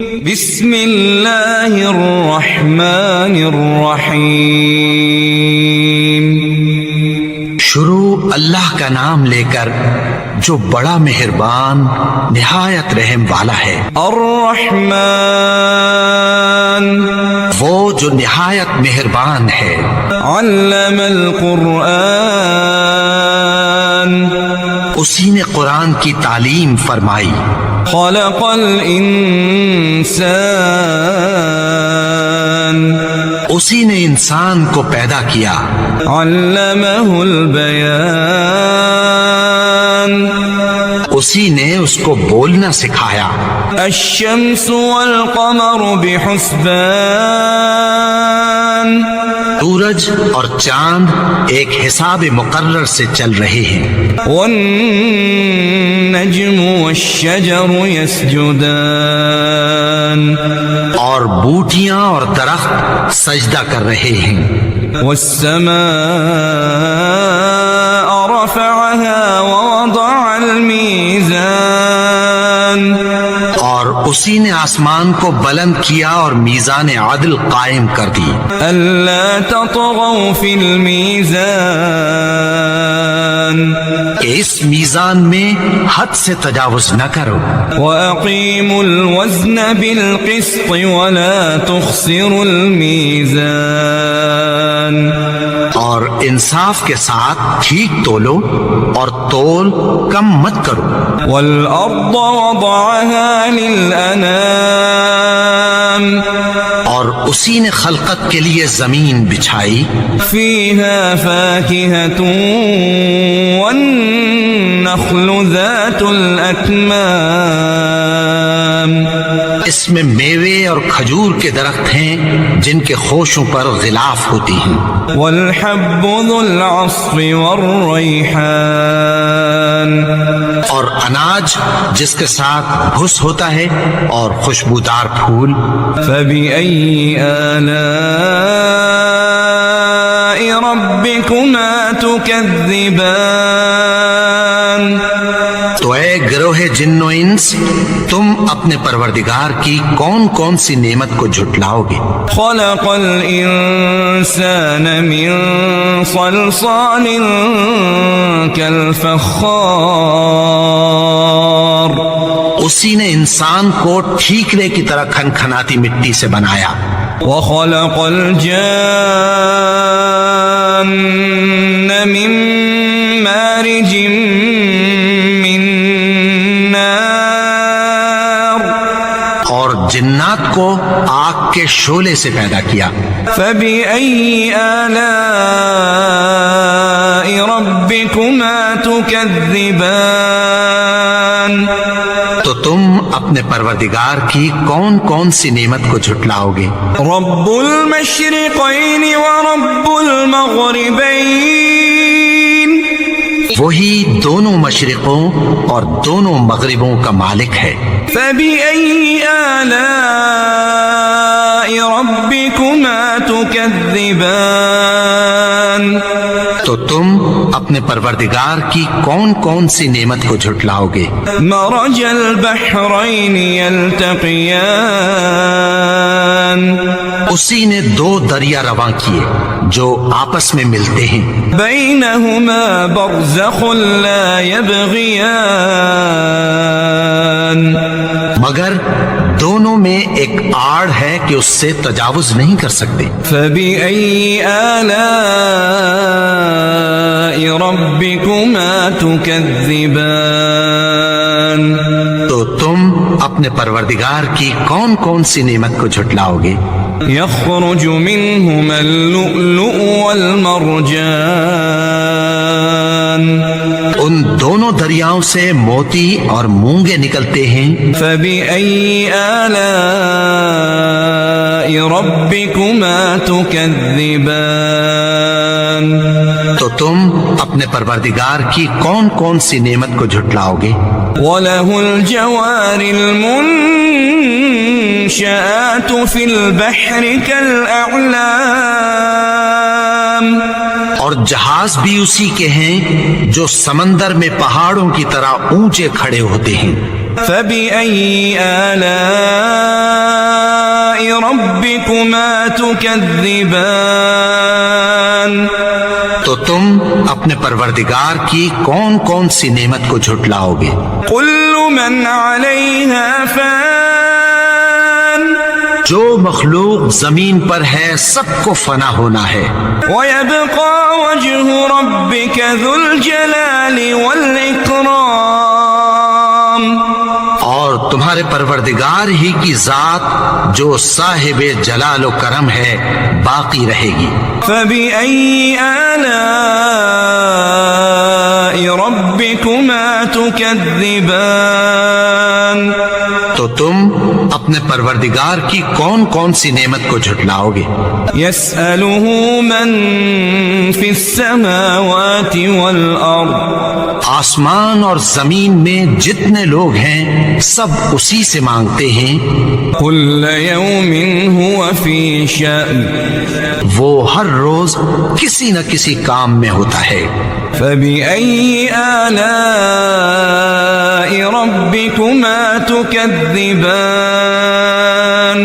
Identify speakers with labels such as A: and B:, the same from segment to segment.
A: بسم اللہ الرحمن الرحیم۔
B: شروع اللہ کا نام لے کر جو بڑا مہربان نہایت رحم والا ہے۔
A: الرحمن،
B: وہ جو نہایت مہربان ہے۔
A: علم القرآن،
B: اسی نے قرآن کی تعلیم فرمائی۔
A: خلق الانسان،
B: اسی نے انسان کو پیدا کیا۔
A: علمہ البیان،
B: اسی نے اس کو بولنا سکھایا۔
A: الشمس والقمر بحسبان،
B: سورج اور چاند ایک حساب مقرر سے چل رہے ہیں۔
A: والنجم والشجر يسجدان،
B: اور بوٹیاں اور درخت سجدہ کر رہے ہیں۔
A: والسماء رفعها ووضع الميزان،
B: اور اسی نے آسمان کو بلند کیا اور میزان عدل قائم کر دی۔
A: ألا تطغوا في الميزان،
B: کہ اس میزان میں حد سے تجاوز نہ کرو۔
A: وأقيموا الوزن بالقسط ولا تخسروا الميزان،
B: اور انصاف کے ساتھ ٹھیک تولو اور تول کم مت کرو۔
A: والأرض وضعها للأنام،
B: اور اسی نے خلقت کے لیے زمین بچھائی۔
A: فيها فاكهة والنخل ذات الأكمام،
B: اس میں میوے اور کھجور کے درخت ہیں جن کے خوشوں پر غلاف ہوتی ہیں۔
A: والحب ذو العصف والریحان،
B: اور اناج جس کے ساتھ بھس ہوتا ہے اور خوشبودار پھول۔
A: فبأي آلاء ربكما تكذبان،
B: تو اے گروہ جن و انس، تم اپنے پروردگار کی کون کون سی نعمت کو جھٹلاؤ گے؟
A: خلق الانسان من صلصال كالفخار،
B: اسی نے انسان کو ٹھیکرے کی طرح کھنکھناتی مٹی سے بنایا۔
A: وخلق الجان من مارج من نار،
B: اور جنات کو آگ کے شعلے سے پیدا کیا۔
A: فبأي آلاء ربكما تكذبان،
B: تو تم اپنے پروردگار کی کون کون سی نعمت کو جھٹلاؤ گے؟
A: رب المشرقين ورب المغربين،
B: وہی دونوں مشرقوں اور دونوں مغربوں کا مالک ہے۔
A: فبأي آلاء ربكما تكذبان،
B: تو تم اپنے پروردگار کی کون کون سی نعمت کو جھٹلاؤ گے؟
A: مرج البحرين يلتقيان،
B: اسی نے دو دریا رواں کیے جو آپس میں ملتے ہیں۔
A: بينهما برزخ لا يبغيان،
B: مگر دونوں میں ایک آڑ ہے کہ اس سے تجاوز نہیں کر سکتے۔
A: فبأي آلاء ربكما تكذبان،
B: تو تم اپنے پروردگار کی کون کون سی نعمت کو جھٹلاؤ گے؟
A: يخرج منهما اللؤلؤ والمرجان،
B: ان دونوں دریاؤں سے موتی اور مونگے نکلتے ہیں۔
A: فبأي آلاء ربكما تكذبان،
B: تو تم اپنے پروردگار کی کون کون سی نعمت کو جھٹلاؤ گے؟
A: وله الجوار المنشآت في البحر كالأعلام،
B: اور جہاز بھی اسی کے ہیں جو سمندر میں پہاڑوں کی طرح اونچے کھڑے ہوتے ہیں۔
A: فبأي آلاء ربكما تكذبان
B: تو تم اپنے پروردگار کی کون کون سی نعمت کو جھٹلاؤ گے؟
A: كل من عليها فان
B: جو مخلوق زمین پر ہے سب کو فنا ہونا ہے،
A: ويبقى وجه ربك ذو الجلال والإكرام
B: اور تمہارے پروردگار ہی کی ذات جو صاحب جلال و کرم ہے باقی رہے گی۔
A: فبأي آلاء ربكما تكذبان
B: تو تم اپنے پروردگار کی کون کون سی نعمت کو جھٹلاؤ گے؟
A: يسأله من في السماوات والأرض
B: آسمان اور زمین میں جتنے لوگ ہیں سب اسی سے مانگتے ہیں،
A: كل يوم هو في شأن
B: وہ ہر روز کسی نہ کسی کام میں ہوتا ہے۔
A: فبأي آلاء ربكما تكذبان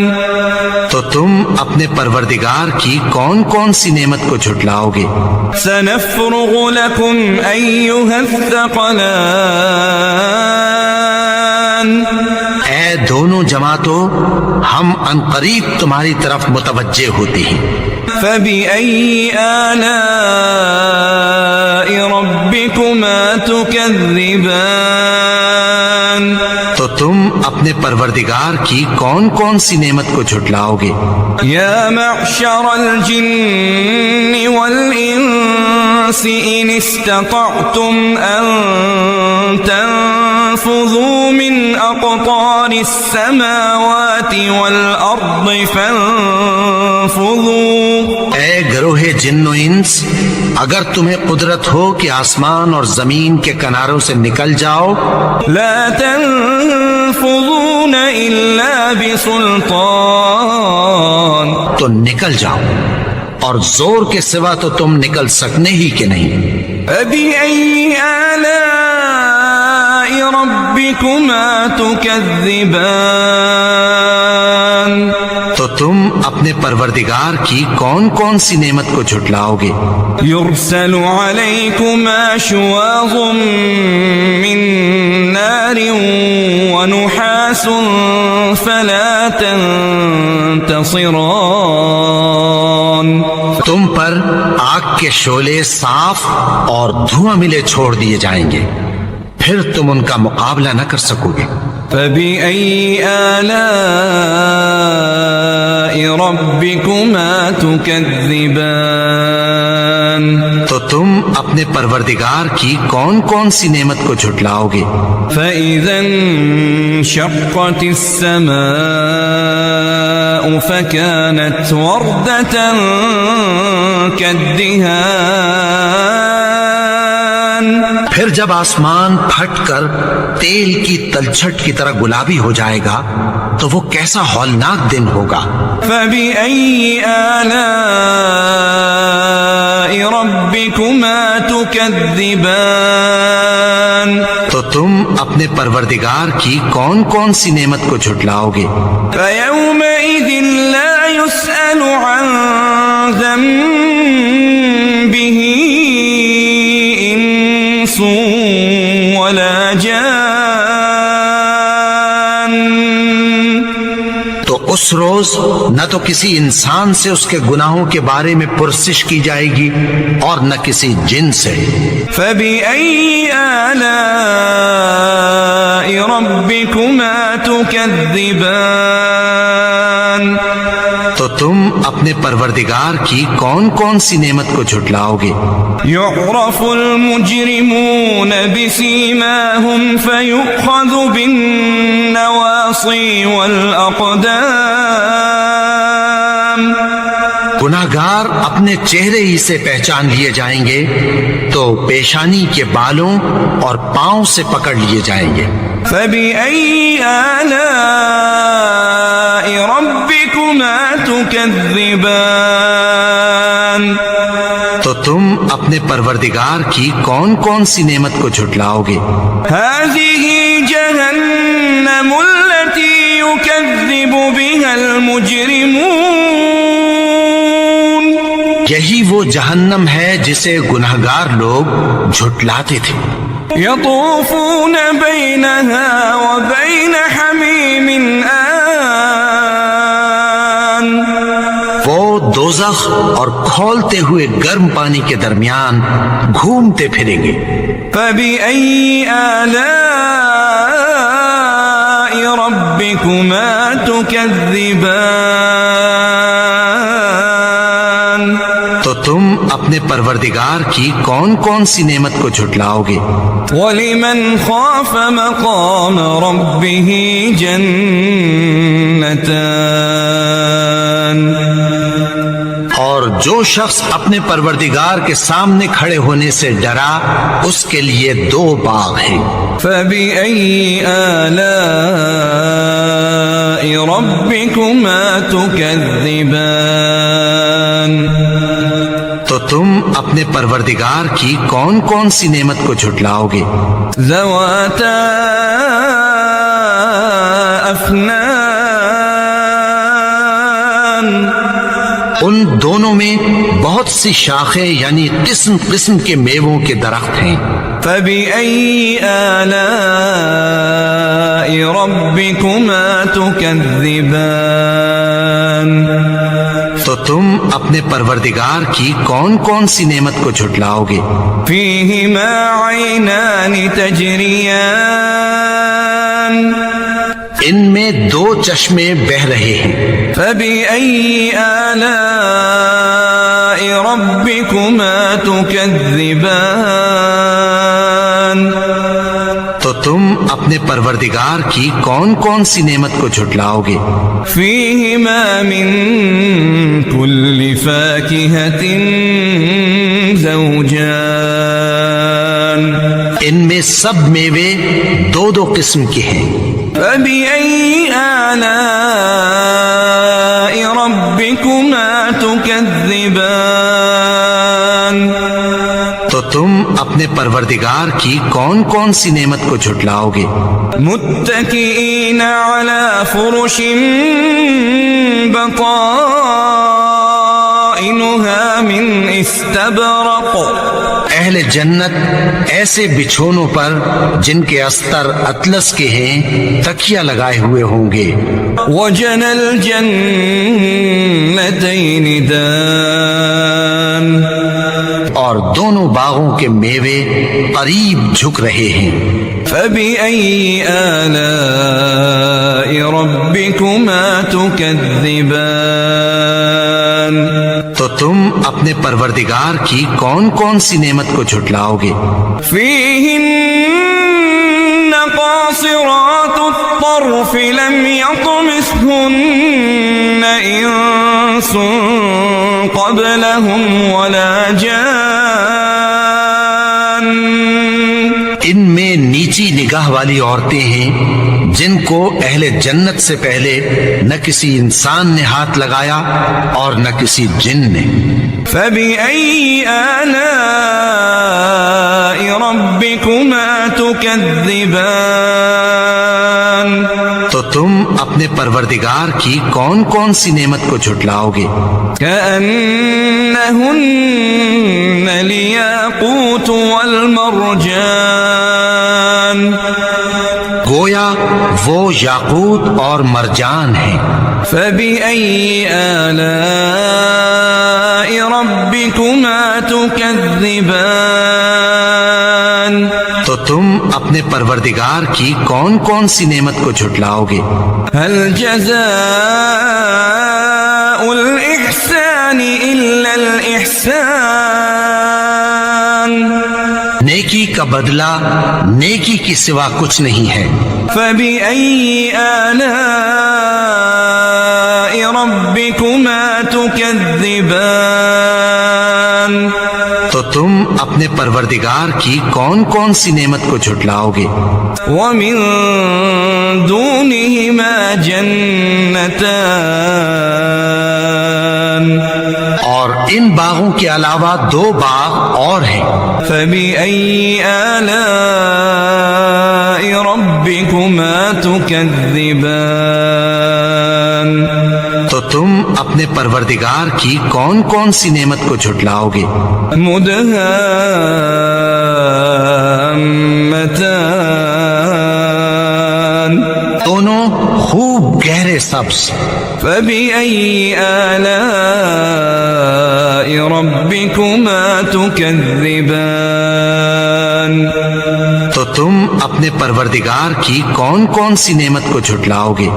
B: تو تم اپنے پروردگار کی کون کون سی نعمت کو جھٹلاؤ گے؟
A: سنفرغ لكم أيها الثقلان
B: اے دونوں جماعتوں، ہم عنقریب تمہاری طرف متوجہ ہوتے ہیں۔
A: فبأي آلاء ربكما تكذبان
B: تو تم اپنے پروردگار کی کون کون سی نعمت کو جھٹلاؤ گے؟
A: يا معشر الجن والإنس إن استطعتم أن تنفذوا من أقطار السماوات والأرض فانفذوا
B: اے گروہ جن و انس، اگر تمہیں قدرت ہو کہ آسمان اور زمین کے کناروں سے نکل جاؤ،
A: لا تنفذون إلا بسلطان
B: تو نکل جاؤ، اور زور کے سوا تو تم نکل سکنے ہی کہ نہیں۔
A: فبأي آلاء ربكما تكذبان
B: تو تم اپنے پروردگار کی کون کون سی نعمت کو جھٹلاؤ گے؟
A: يرسل عليكما شواظ من نار ونحاس فلا تنتصران
B: تم پر آگ کے شعلے صاف اور دھواں ملے چھوڑ دیے جائیں گے، پھر تم ان کا مقابلہ نہ کر سکو گے۔
A: فبأي آلاء ربكما تكذبان
B: تو تم اپنے پروردگار کی کون کون سی نعمت کو جھٹلاؤ گے؟
A: فإذا انشقت السماء فكانت وردة كالدهان
B: پھر جب آسمان پھٹ کر تیل کی تلچھٹ کی طرح گلابی ہو جائے گا تو وہ کیسا ہولناک دن ہوگا۔
A: فبأي آلاء ربكما تكذبان
B: تو تم اپنے پروردگار کی کون کون سی نعمت کو جھٹلاؤ گے؟
A: فيومئذ لا يسأل عن ذنبه إنس ولا جان
B: تو اس روز نہ تو کسی انسان سے اس کے گناہوں کے بارے میں پرسش کی جائے گی اور نہ کسی جن سے۔
A: فبأي آلاء ربكما تكذبان
B: تو تم اپنے پروردگار کی کون کون سی نعمت کو جھٹلاؤ گے؟
A: يعرف المجرمون بسيماهم فيؤخذ بالنواصي والأقدام
B: گناہگار اپنے چہرے ہی سے پہچان لیے جائیں گے تو پیشانی کے بالوں اور پاؤں سے پکڑ لیے جائیں گے۔
A: فبأي آلاء ربكما تكذبان
B: تو تم اپنے پروردگار کی کون کون سی نعمت کو جھٹلاؤ گے؟
A: هذه جهنم التي يكذب بها المجرمون
B: یہی وہ جہنم ہے جسے گنہگار لوگ جھٹلاتے تھے.
A: يطوفون بينها وبين حميم آن.
B: وہ دوزخ اور کھولتے ہوئے گرم پانی کے درمیان گھومتے پھریں گے.
A: فبأي آلاء ربكما تكذبان.
B: تو تم اپنے پروردگار کی کون کون سی نعمت کو جھٹلاؤ گے؟
A: وَلِمَنْ خَافَ مَقَامَ رَبِّهِ جَنَّتَانِ.
B: اور جو شخص اپنے پروردگار کے سامنے کھڑے ہونے سے ڈرا اس کے لیے 2 باغ ہیں.
A: فَبِأَيِّ آلَاءِ رَبِّكُمَا تُكَذِّبَانِ.
B: تو تم اپنے پروردگار کی کون کون سی نعمت کو جھٹلاؤ گے؟
A: ذواتا افنان.
B: ان دونوں میں بہت سی شاخیں یعنی قسم قسم کے میووں کے درخت ہیں.
A: فبأي آلاء ربكما تكذبان.
B: تو تم اپنے پروردگار کی کون کون سی نعمت کو جھٹلاؤ گے؟
A: فيهما عينان تجريان.
B: ان میں 2 چشمے بہ رہے ہیں.
A: فبأي آلاء ربكما تكذبان.
B: تو تم اپنے پروردگار کی کون کون سی نعمت کو جھٹلاؤ گے؟
A: فيهما من كل فاكهة زوجان.
B: ان میں سب میوے 2 قسم کے ہیں.
A: فبأي آلاء ربكما تكذبان.
B: تو تم اپنے پروردگار کی کون کون سی نعمت کو جھٹلاؤ گے؟
A: متكئين على فرش بطائنها من استبرق.
B: اہل جنت ایسے بچھونوں پر جن کے استر اطلس کے ہیں تکیہ لگائے ہوئے ہوں گے.
A: وجنى الجنتين دان.
B: اور دونوں باغوں کے میوے قریب جھک رہے ہیں.
A: فبأي آلاء ربكما تكذبان.
B: تو تم اپنے پروردگار کی کون کون سی نعمت کو جھٹلاؤ گے؟
A: فيهن قاصرات الطرف لم يطمثهن إنس قبلهم ولا جان.
B: ان میں نیچی نگاہ والی عورتیں ہیں جن کو اہل جنت سے پہلے نہ کسی انسان نے ہاتھ لگایا اور نہ کسی جن نے.
A: فبأي آلاء ربكما تكذبان.
B: تو تم اپنے پروردگار کی کون کون سی نعمت کو جھٹلاؤ گے؟
A: كأنهن الياقوت والمرجان.
B: گویا وہ یاقوت اور مرجان ہیں.
A: فبأي آلاء ربكما تكذبان.
B: تو تم اپنے پروردگار کی کون کون سی نعمت کو جھٹلاؤ گے؟
A: هل جزاء الإحسان إلا الإحسان.
B: نیکی کا بدلہ نیکی کی سوا کچھ نہیں ہے.
A: فبأي آلاء ربكما تكذبان.
B: تو تم اپنے پروردگار کی کون کون سی نعمت کو جھٹلاؤ گے؟
A: ومن دونهما جنتان.
B: اور ان باغوں کے علاوہ 2 باغ اور ہیں.
A: فبأي آلاء ربكما تكذبان.
B: تو تم اپنے پروردگار کی کون کون سی نعمت کو جھٹلاؤ گے؟
A: مدهامتان
B: دونوں خوب گہرے سبز.
A: فبأي آلاء ربكما تكذبان
B: تو تم اپنے پروردگار کی کون کون سی نعمت کو جھٹلاؤ گے؟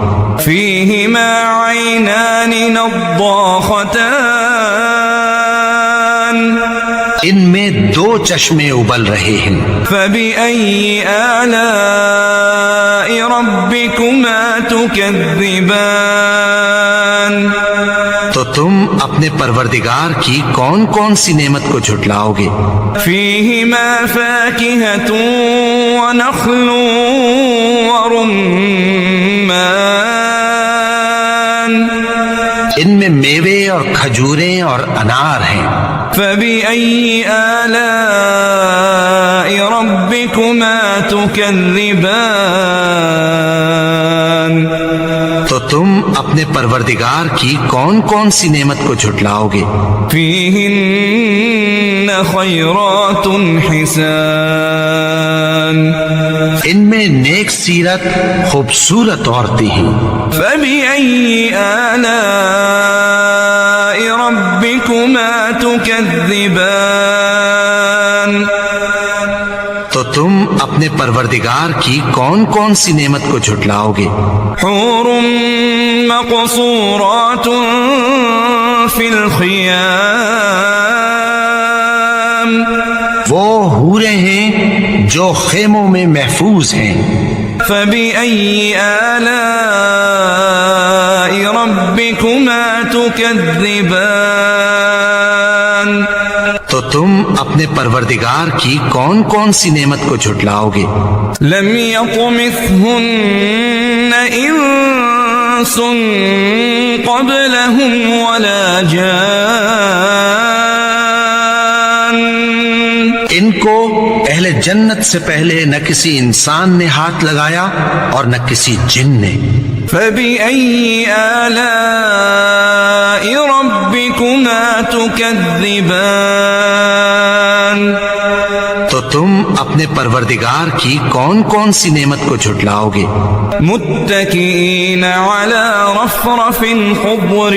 A: فيهما عينان نضاختان
B: ان میں دو چشمے ابل رہے ہیں.
A: فبأي آلاء ربكما تكذبان
B: تو تم اپنے پروردگار کی کون کون سی نعمت کو جھٹلاؤ گے؟
A: فيهما فاكهة ونخل ورمان
B: ان میں میوے اور کھجوریں اور انار ہیں.
A: فبأي آلاء ربكما تكذبان
B: تو تم اپنے پروردگار کی کون کون سی نعمت کو جھٹلاؤ گے؟
A: فيهن خيرات حسان
B: ان میں نیک سیرت خوبصورت عورتیں ہیں.
A: فبأي آلاء ربكما تكذبان
B: تو تم اپنے پروردگار کی کون کون سی نعمت کو جھٹلاؤ گے؟
A: حور مقصورات في الخيام
B: وہ حوریں ہیں جو خیموں میں محفوظ ہیں.
A: فبأي آلاء ربكما تكذبان
B: تو تم اپنے پروردگار کی کون کون سی نعمت کو جھٹلاؤ گے؟
A: لم يطمثهن انس قبلهم ولا جان
B: ان کو اہل جنت سے پہلے نہ کسی انسان نے ہاتھ لگایا اور نہ کسی جن نے.
A: فبأي آلاء ربكما تكذبان
B: تو تم اپنے پروردگار کی کون کون سی نعمت کو جھٹلاؤ گے؟
A: متكئين على رفرف خضر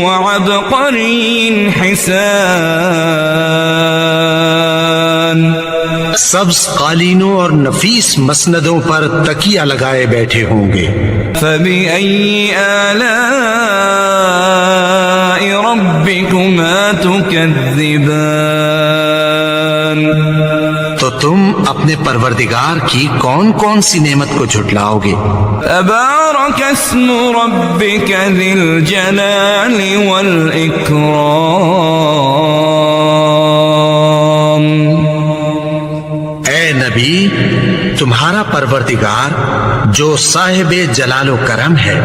A: وعبقري حسان
B: سبز قالینوں اور نفیس مسندوں پر تکیہ لگائے بیٹھے ہوں گے.
A: فبأي آلاء ربكما تكذبان
B: تو تم اپنے پروردگار کی کون کون سی نعمت کو جھٹلاؤ گے؟
A: تبارك اسم ربك ذي الجلال والإكرام
B: اے نبی، تمہارا پروردگار جو صاحب جلال و کرم ہے،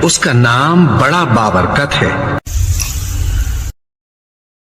B: اس کا نام بڑا بابرکت ہے.